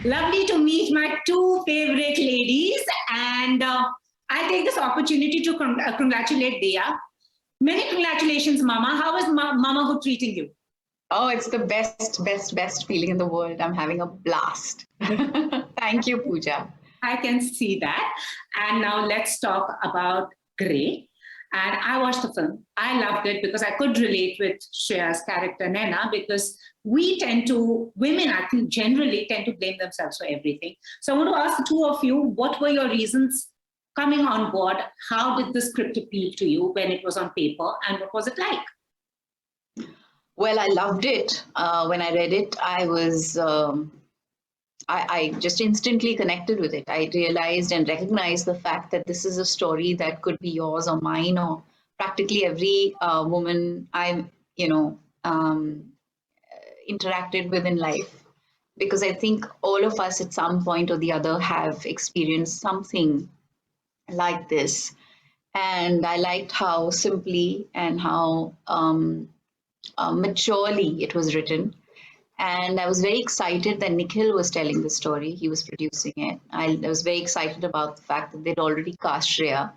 Lovely to meet my two favorite ladies. And I take this opportunity to congratulate Dia. Many congratulations, Mama. How is Mamahood treating you? Oh, it's the best feeling in the world. I'm having a blast. Thank you, Pooja. I can see that. And now let's talk about Grey. And I watched the film. I loved it because I could relate with Shreya's character, Naina, because women, I think, generally tend to blame themselves for everything. So I want to ask the two of you, what were your reasons coming on board? How did the script appeal to you when it was on paper? And what was it like? Well, I loved it. When I read it, I just instantly connected with it. I realized and recognized the fact that this is a story that could be yours or mine or practically every woman interacted with in life. Because I think all of us at some point or the other have experienced something like this. And I liked how simply and how maturely it was written. And I was very excited that Nikhil was telling the story. He was producing it. I was very excited about the fact that they'd already cast Shreya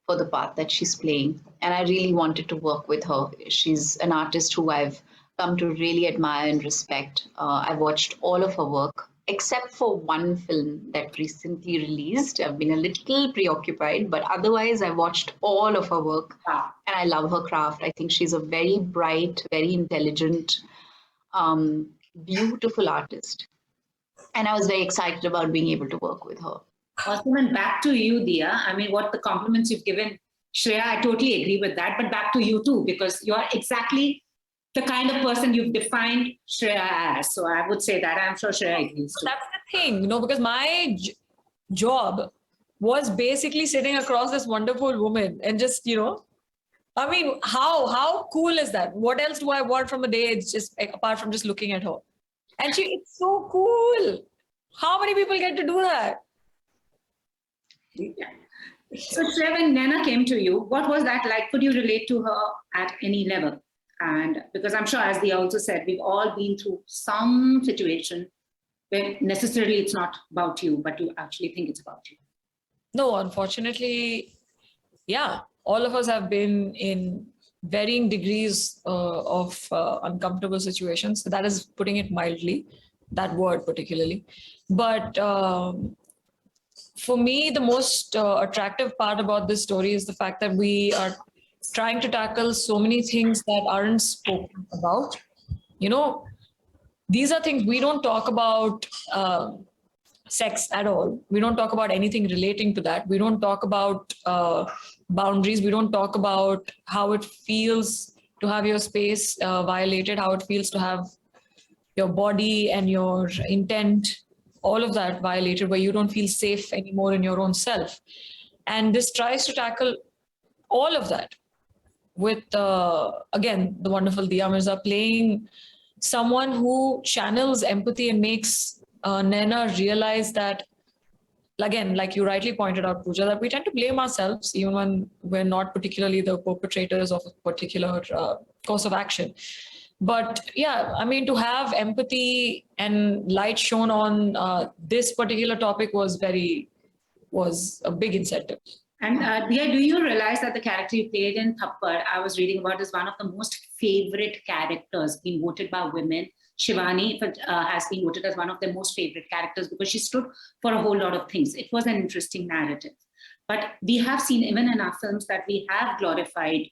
for the part that she's playing. And I really wanted to work with her. She's an artist who I've come to really admire and respect. I've watched all of her work, except for one film that recently released. I've been a little preoccupied, but otherwise, I watched all of her work. Wow. And I love her craft. I think she's a very bright, very intelligent, beautiful artist. And I was very excited about being able to work with her. Awesome. And back to you, Dia. I mean, what the compliments you've given Shreya, I totally agree with that. But back to you too, because you're exactly the kind of person you've defined Shreya as. So I would say that. I'm sure Shreya agrees too. That's the thing, because my job was basically sitting across this wonderful woman and just, I mean, how cool is that? What else do I want from a day? It's just apart from just looking at her. And it's so cool. How many people get to do that? Yeah. So Shreya, when Naina came to you, what was that like? Could you relate to her at any level? And because I'm sure, as Dia also said, we've all been through some situation where necessarily it's not about you, but you actually think it's about you. No, unfortunately, yeah. All of us have been in varying degrees of uncomfortable situations. So that is putting it mildly, that word particularly. But for me, the most attractive part about this story is the fact that we are trying to tackle so many things that aren't spoken about. These are things we don't talk about. Sex at all. We don't talk about anything relating to that. We don't talk about boundaries. We don't talk about how it feels to have your space violated, how it feels to have your body and your intent, all of that violated, where you don't feel safe anymore in your own self. And this tries to tackle all of that with, again, the wonderful Dia Mirza playing someone who channels empathy and makes Naina realize that, again, like you rightly pointed out, Pooja, that we tend to blame ourselves even when we're not particularly the perpetrators of a particular course of action. But yeah, I mean, to have empathy and light shown on this particular topic was a big incentive. And Dia, do you realize that the character you played in Thappar, I was reading about, is one of the most favorite characters being voted by women? Shivani has been voted as one of their most favorite characters because she stood for a whole lot of things. It was an interesting narrative. But we have seen even in our films that we have glorified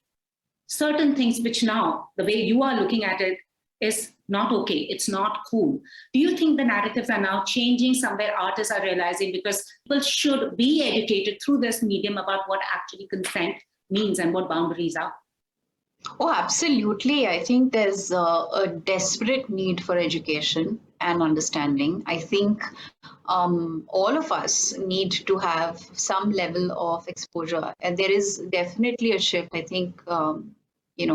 certain things which now, the way you are looking at it, is not okay. It's not cool. Do you think the narratives are now changing? Somewhere artists are realizing, because people should be educated through this medium about what actually consent means and what boundaries are. Oh, absolutely. I think there's a desperate need for education and understanding. I think all of us need to have some level of exposure. And there is definitely a shift. I think,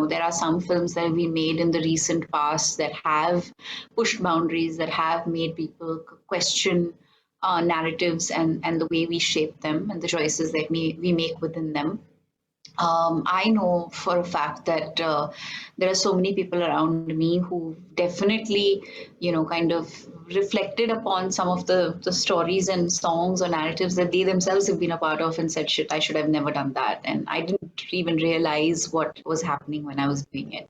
there are some films that have been made in the recent past that have pushed boundaries, that have made people question narratives and the way we shape them and the choices that we make within them. I know for a fact that there are so many people around me who definitely, kind of reflected upon some of the stories and songs or narratives that they themselves have been a part of and said, shit, I should have never done that. And I didn't even realize what was happening when I was doing it.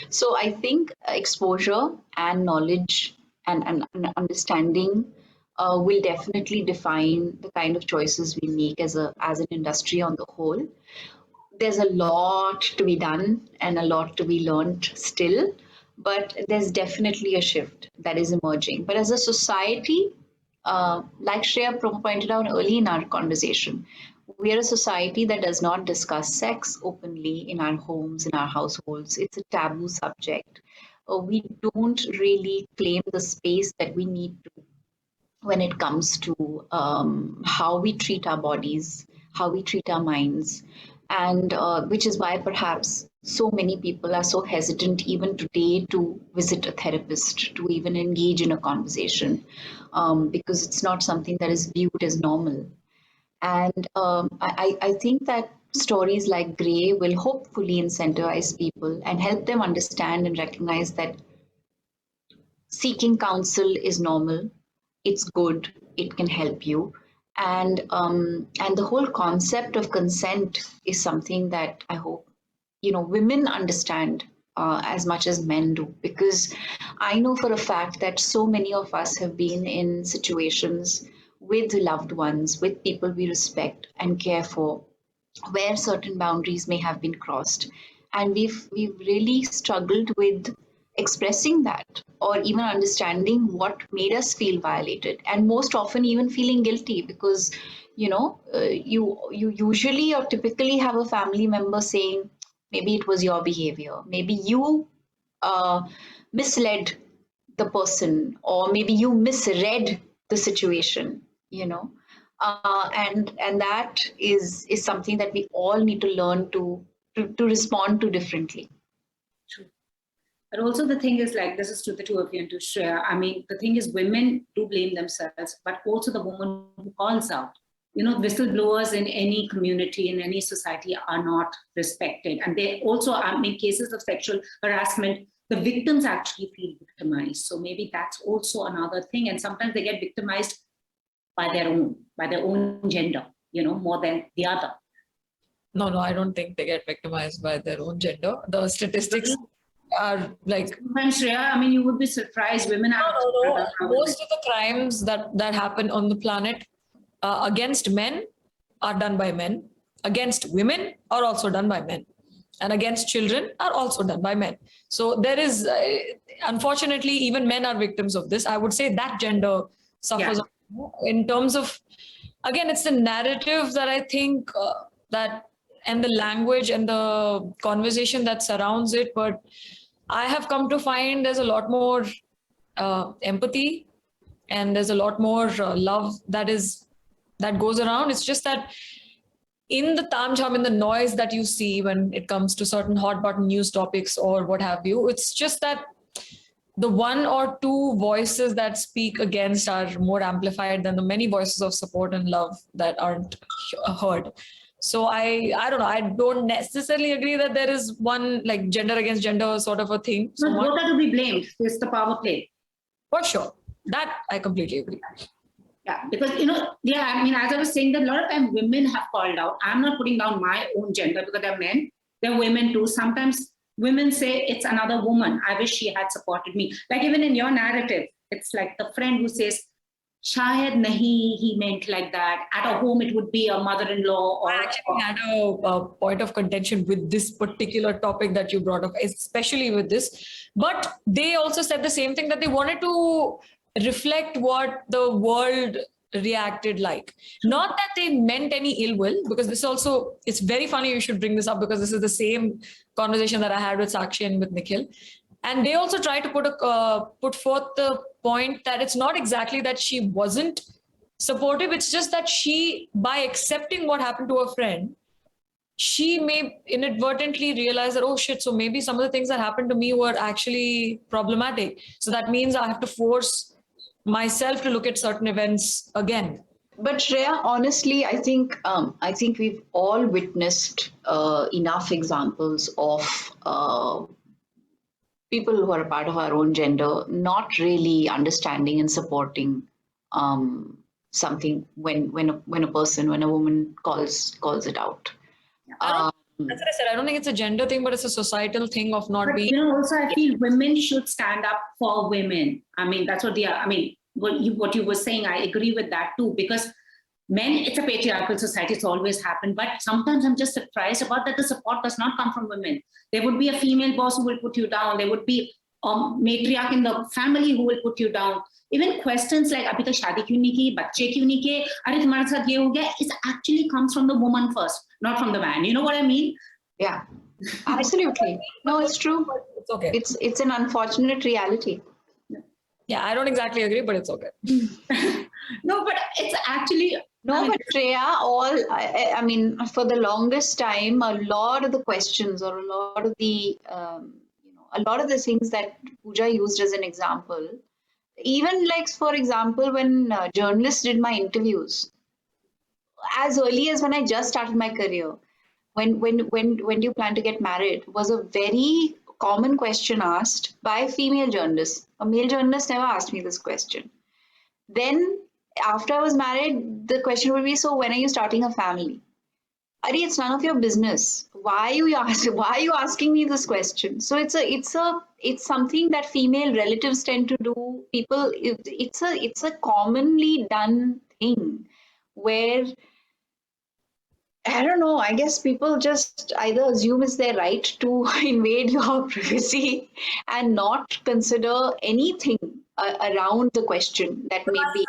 So I think exposure and knowledge and understanding will definitely define the kind of choices we make as an industry on the whole. There's a lot to be done and a lot to be learned still, but there's definitely a shift that is emerging. But as a society, like Shreya pointed out early in our conversation, we are a society that does not discuss sex openly in our homes, in our households. It's a taboo subject. We don't really claim the space that we need to when it comes to how we treat our bodies, how we treat our minds, and which is why perhaps so many people are so hesitant even today to visit a therapist, to even engage in a conversation, because it's not something that is viewed as normal. And I think that stories like Grey will hopefully incentivize people and help them understand and recognize that seeking counsel is normal, it's good, it can help you, and the whole concept of consent is something that I hope women understand as much as men do, because I know for a fact that so many of us have been in situations with loved ones, with people we respect and care for, where certain boundaries may have been crossed, and we've really struggled with expressing that or even understanding what made us feel violated, and most often even feeling guilty because you usually or typically have a family member saying maybe it was your behavior, maybe you uh, misled the person, or maybe you misread the situation, and that is something that we all need to learn to respond to differently. True. But also the thing is, like, this is to the two of you and to Shreya. I mean, the thing is, women do blame themselves, but also the woman who calls out. Whistleblowers in any community, in any society are not respected. And they also, in cases of sexual harassment, the victims actually feel victimized. So maybe that's also another thing. And sometimes they get victimized by their own gender, more than the other. No, I don't think they get victimized by their own gender. The statistics are like... Sometimes, Shreya, you would be surprised. Women are... No. Most of the crimes that happen on the planet against men are done by men. Against women are also done by men. And against children are also done by men. So there is, unfortunately, even men are victims of this. I would say that gender suffers in terms of, again, it's the narrative that I think that, and the language and the conversation that surrounds it. But I have come to find there's a lot more empathy and there's a lot more love that goes around. It's just that in the tamjham, in the noise that you see when it comes to certain hot button news topics or what have you, it's just that the one or two voices that speak against are more amplified than the many voices of support and love that aren't heard. So I don't know. I don't necessarily agree that there is one like gender against gender sort of a thing. So both are to be blamed. It's the power play. For sure. That I completely agree. Yeah, because, as I was saying, that a lot of times women have called out. I'm not putting down my own gender because they're men. They're women too. Sometimes women say it's another woman. I wish she had supported me. Like even in your narrative, it's like the friend who says, Shayad nahi, he meant like that. At a home, it would be a mother-in-law. Or, I actually had a point of contention with this particular topic that you brought up, especially with this. But they also said the same thing, that they wanted to reflect what the world reacted like. Not that they meant any ill will, because this also, it's very funny you should bring this up, because this is the same conversation that I had with Sakshi and with Nikhil. And they also try to put forth the point that it's not exactly that she wasn't supportive. It's just that she, by accepting what happened to her friend, she may inadvertently realize that, oh shit, so maybe some of the things that happened to me were actually problematic. So that means I have to force myself to look at certain events again. But Shreya, honestly, I think we've all witnessed enough examples of people who are a part of our own gender not really understanding and supporting something when a woman calls it out. That's what I said. I don't think it's a gender thing, but it's a societal thing of not But being. also I feel women should stand up for women. I mean, that's what what you were saying, I agree with that too, because men, it's a patriarchal society, it's always happened. But sometimes I'm just surprised about that the support does not come from women. There would be a female boss who will put you down. There would be a matriarch in the family who will put you down. Even questions like abhi tak shaadi kyun nahi ki, bacche kyun nahi kiye, are tumhare sath ye ho gaya, it actually comes from the woman first, not from the man. You know what I mean? Yeah, absolutely. No, it's true. It's okay. It's an unfortunate reality. Yeah, I don't exactly agree, but it's okay. No, but it's actually... No, but Shreya, I mean, for the longest time, a lot of the questions or a lot of the, a lot of the things that Pooja used as an example, even like, for example, when journalists did my interviews, as early as when I just started my career, when do you plan to get married, was a very common question asked by female journalists. A male journalist never asked me this question. Then after I was married, the question would be, so when are you starting a family? Ari, it's none of your business. Why are you asking me this question? So it's something that female relatives tend to do. People, it's a commonly done thing where, I don't know, I guess people just either assume it's their right to invade your privacy and not consider anything around the question that may be.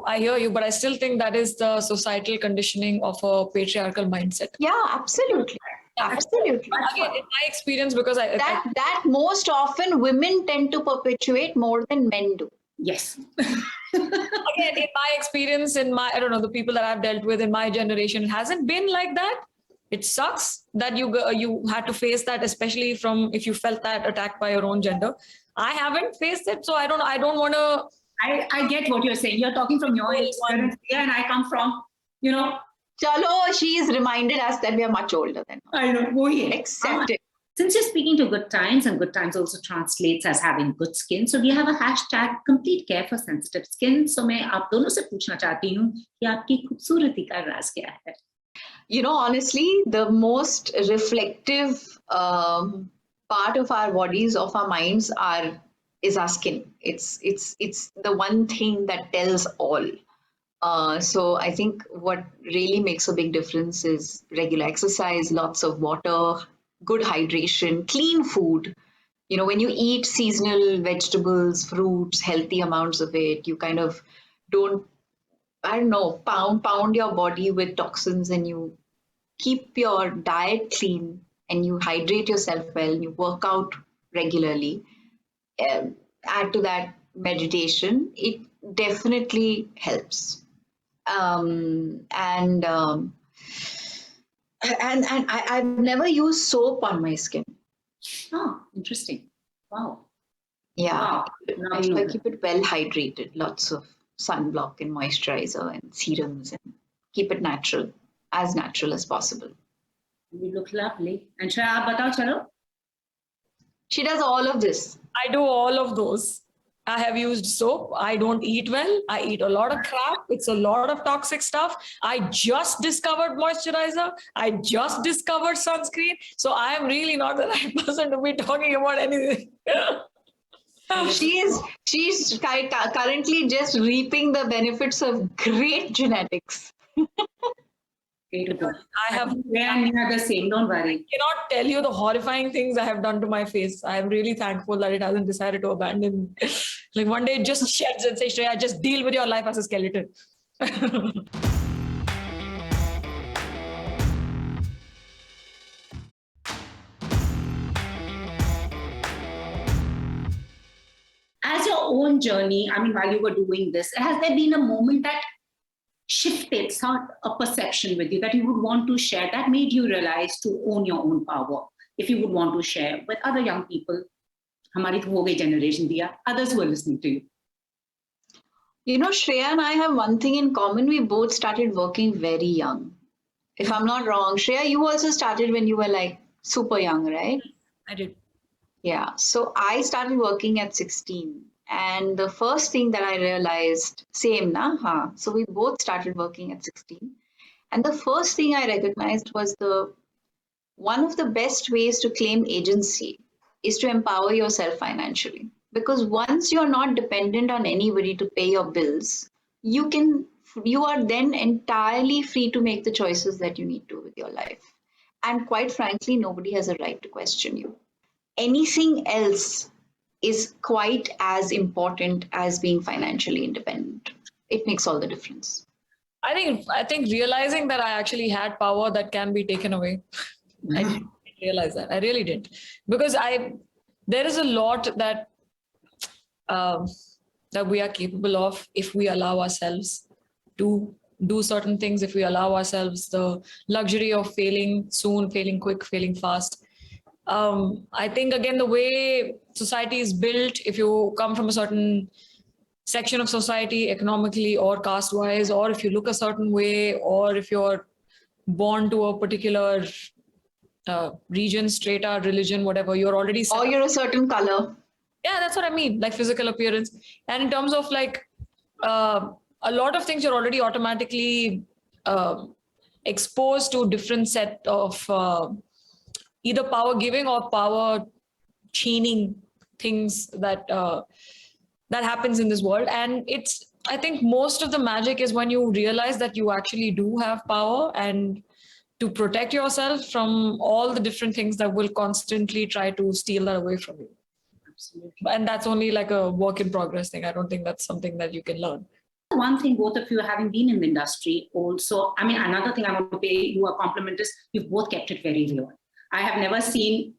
I hear you, but I still think that is the societal conditioning of a patriarchal mindset. Yeah, absolutely. Absolutely. But again, in my experience, because that most often women tend to perpetuate more than men do. Yes. Again, in my experience, I don't know, the people that I've dealt with in my generation, it hasn't been like that. It sucks that you had to face that, especially if you felt that attacked by your own gender. I haven't faced it, so I don't want to. I get what you're saying. You're talking from your experience, and I come from, Chalo, she is reminded us that we are much older than her. I know. Accept it. Since you're speaking to good times, and good times also translates as having good skin, so we have a hashtag complete care for sensitive skin. So मैं आप दोनों से पूछना चाहती हूँ कि आपकी खूबसूरती का राज क्या है? Honestly, the most reflective part of our bodies, of our minds, is our skin. It's the one thing that tells all. So I think what really makes a big difference is regular exercise, lots of water, good hydration, clean food. When you eat seasonal vegetables, fruits, healthy amounts of it, you kind of don't, I don't know, pound your body with toxins, and you keep your diet clean and you hydrate yourself well and you work out regularly. Add to that meditation, it definitely helps. And I've never used soap on my skin. Oh, interesting. Wow. Yeah. Wow. I keep it well hydrated, lots of sunblock and moisturizer and serums, and keep it natural as possible. You look lovely. And Shreya, batao chalo. She does all of this. I do all of those. I have used soap. I don't eat well. I eat a lot of crap. It's a lot of toxic stuff. I just discovered moisturizer. I just discovered sunscreen. So I am really not the right person to be talking about anything. She's currently just reaping the benefits of great genetics. I have the same, don't worry. I cannot tell you the horrifying things I have done to my face. I am really thankful that it hasn't decided to abandon. Like one day it just sheds and says, Shreya, just deal with your life as a skeleton. As your own journey, while you were doing this, has there been a moment that shifted a perception with you that you would want to share, that made you realize to own your own power? If you would want to share with other young people, hamari to ho gayi generation Dia, others who are listening to you. Shreya and I have one thing in common. We both started working very young. If I'm not wrong, Shreya, you also started when you were like super young, right? I did. Yeah. So I started working at 16. And the first thing that I realized, same, na? Huh? So we both started working at 16. And the first thing I recognized was one of the best ways to claim agency is to empower yourself financially. Because once you're not dependent on anybody to pay your bills, you are then entirely free to make the choices that you need to with your life. And quite frankly, nobody has a right to question you. Anything else is quite as important as being financially independent. It makes all the difference. I think realizing that I actually had power that can be taken away. I didn't realize that. I really didn't. Because there is a lot that that we are capable of if we allow ourselves to do certain things, if we allow ourselves the luxury of failing soon, failing quick, failing fast. I think, again, the way society is built, if you come from a certain section of society, economically or caste wise, or if you look a certain way, or if you're born to a particular region, strata, religion, whatever, you're already set Or up. you're a certain color. Yeah, that's what I mean, like physical appearance. And in terms of like a lot of things, you're already automatically exposed to different set of either power giving or power chaining things that that happens in this world. And I think most of the magic is when you realize that you actually do have power, and to protect yourself from all the different things that will constantly try to steal that away from you. Absolutely. And that's only like a work in progress thing. I don't think that's something that you can learn. One thing, both of you having been in the industry also, I mean, another thing I want to pay you a compliment is you've both kept it very real. I have never seen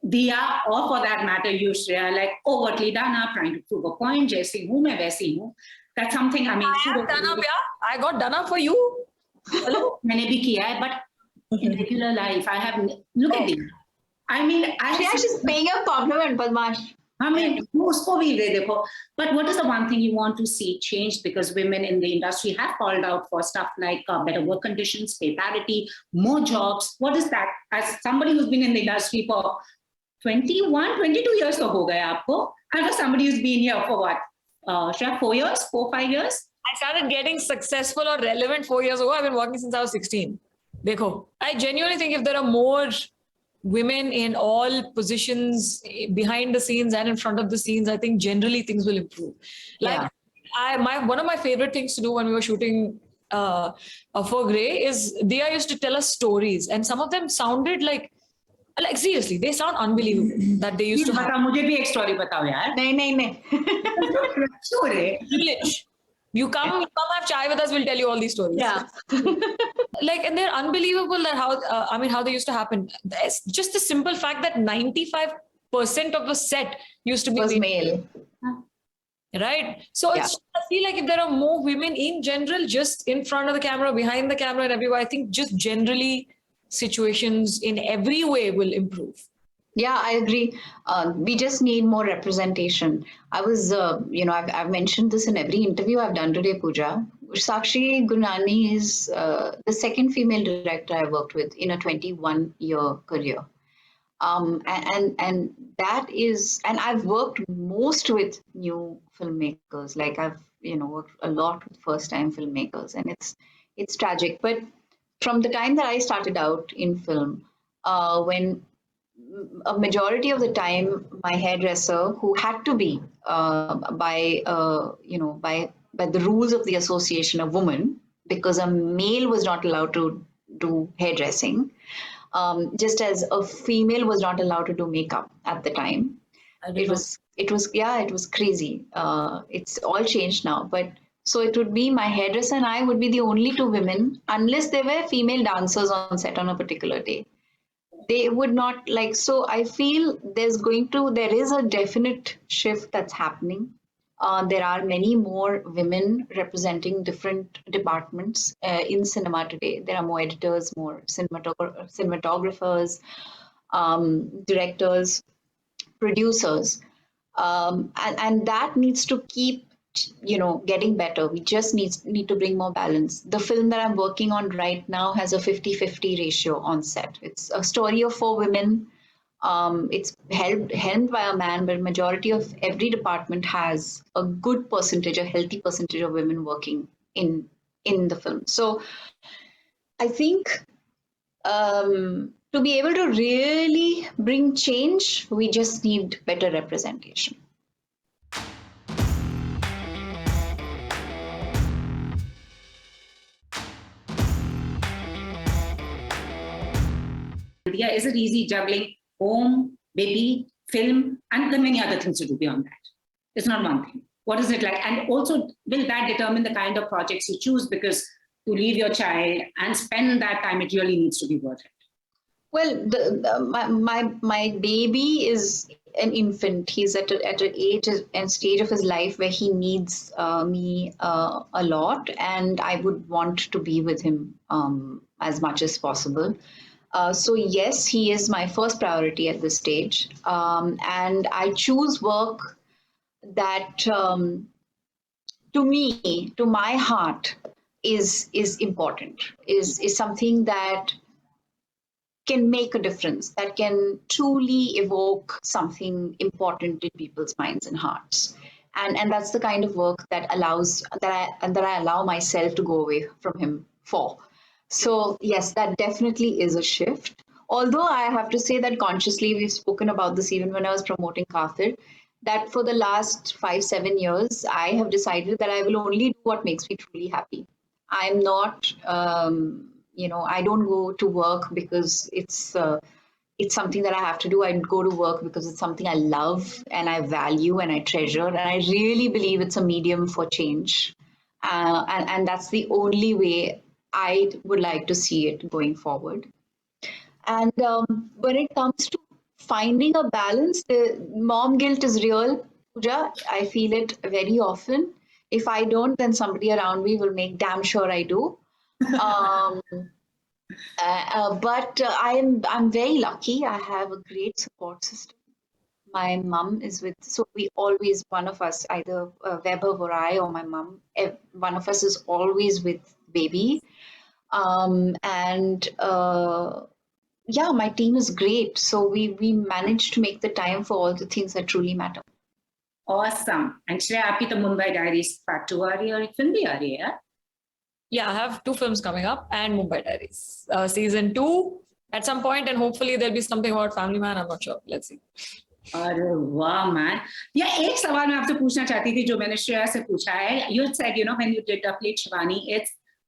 Dia, or for that matter, you, Shreya, like overtly done up, trying to prove a point, jaisi hu, main waisi hu. That's something, I mean, I have done up, yeah. I got done up for you. Hello? मैंने भी किया है, but in regular life, I have, look at Dia. I mean, She's paying a compliment, Padmash. I mean, उसको भी दे देखो. But what is the one thing you want to see changed? Because women in the industry have called out for stuff like better work conditions, pay parity, more jobs. What is that? As somebody who's been in the industry for 21, 22 years तो हो गया आपको. And for somebody who's been here for what? 4 years, 4, 5 years? I started getting successful or relevant 4 years ago. I've been working since I was 16. Dekho, I genuinely think if there are more women in all positions behind the scenes and in front of the scenes, I think generally things will improve. Like one of my favorite things to do when we were shooting for Grey is Dia used to tell us stories, and some of them sounded like seriously, they sound unbelievable that they used to have. मुझे भी एक story बताओ यार. नहीं. Privilege. You come have chai with us, we'll tell you all these stories. Yeah. Like, and they're unbelievable that how they used to happen. It's just the simple fact that 95% of the set used to be Was male. Right? So I feel like if there are more women in general, just in front of the camera, behind the camera and everywhere, I think just generally situations in every way will improve. Yeah, I agree. We just need more representation. I was, I've mentioned this in every interview I've done today, Pooja. Sakshi Gunani is the second female director I worked with in a 21-year career. And that is, and I've worked most with new filmmakers. Like I've, worked a lot with first-time filmmakers, and it's tragic. But from the time that I started out in film, when a majority of the time, my hairdresser, who had to be by the rules of the association, a woman, because a male was not allowed to do hairdressing, just as a female was not allowed to do makeup at the time. It was crazy. It's all changed now, but. So it would be my hairdresser and I would be the only two women, unless there were female dancers on set on a particular day. They would not like, so I feel there is a definite shift that's happening. There are many more women representing different departments in cinema today. There are more editors, more cinematographers, directors, producers. And that needs to keep getting better. We just need to bring more balance. The film that I'm working on right now has a 50-50 ratio on set. It's a story of 4 women It's helmed by a man, but majority of every department has a good percentage, a healthy percentage of women working in the film. So I think to be able to really bring change, we just need better representation. Dia, is it easy juggling home, baby, film, and the many other things to do beyond that? It's not one thing. What is it like? And also, will that determine the kind of projects you choose? Because to leave your child and spend that time, it really needs to be worth it. Well, my baby is an infant. He's at an age and stage of his life where he needs me a lot, and I would want to be with him as much as possible. So yes, he is my first priority at this stage, and I choose work that, to me, to my heart, is important. Is something that can make a difference, that can truly evoke something important in people's minds and hearts. And that's the kind of work that I allow myself to go away from him for. So yes, that definitely is a shift. Although I have to say that consciously, we've spoken about this even when I was promoting Kafir, that for the last 5-7 years, I have decided that I will only do what makes me truly happy. I'm not, I don't go to work because it's something that I have to do. I go to work because it's something I love and I value and I treasure. And I really believe it's a medium for change. And that's the only way I would like to see it going forward. And when it comes to finding a balance, the mom guilt is real, Pooja. I feel it very often. If I don't, then somebody around me will make damn sure I do. But I'm very lucky. I have a great support system. My mum is with, so we always, one of us, either Weber or I or my mum, one of us is always with baby. Yeah, my team is great. So we managed to make the time for all the things that truly matter. Awesome. And Shreya, आपकी तो Mumbai Diaries Part 2 आ रही है और एक film भी आ रही है. Yeah, I have 2 films coming up and Mumbai Diaries. Season 2 at some point, and hopefully there'll be something about Family Man. I'm not sure. Let's see. अरे वाह man. Yeah, एक सवाल मैं आपसे पूछना चाहती थी जो मैंने श्रेया से पूछा है. You had said, when you did play Shivani,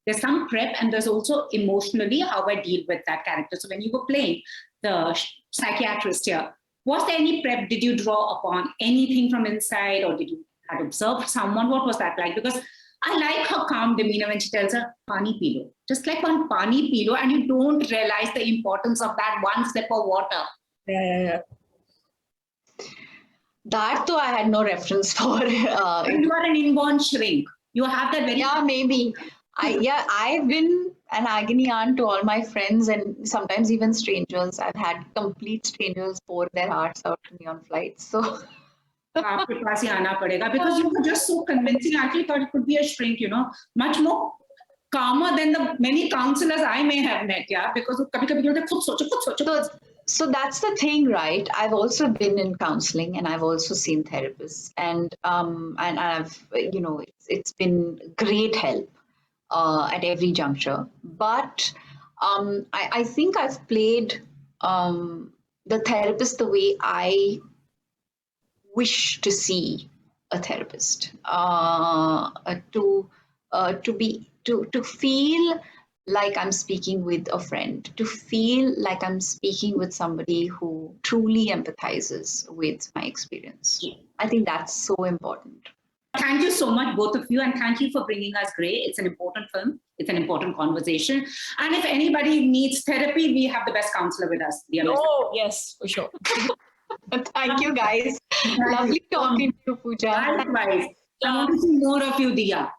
there's some prep and there's also emotionally how I deal with that character. So when you were playing the psychiatrist here, was there any prep? Did you draw upon anything from inside, or did you have to observe someone? What was that like? Because I like her calm demeanor when she tells her, pani pilo. Just like one pani pilo, and you don't realize the importance of that one sip of water. Yeah. That though I had no reference for. You are an inborn shrink. You have that very... Yeah, maybe. I've been an agony aunt to all my friends and sometimes even strangers. I've had complete strangers pour their hearts out to me on flights. So... आपके पास ही आना पड़ेगा, because you were just so convincing. I actually thought it could be a shrink, much more calmer than the many counselors I may have met, because kabhi-kabhi बोलते खुद सोचो. So that's the thing, right? I've also been in counseling and I've also seen therapists, and I've, it's been great help at every juncture. But I think I've played the therapist the way I wish to see a therapist, to feel like I'm speaking with a friend, to feel like I'm speaking with somebody who truly empathizes with my experience. I think that's so important. Thank you so much, both of you, and thank you for bringing us Grey. It's an important film. It's an important conversation. And if anybody needs therapy, we have the best counselor with us, Dia Mirza. Oh, yes, for sure. Thank you, guys. Lovely talking to you, Pooja. Likewise. I want to see more of you, Dia.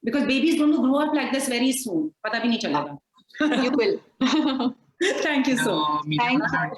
Because baby is going to grow up like this very soon. Pata bhi nahi chalega. You will. Thank you so much. Thank you.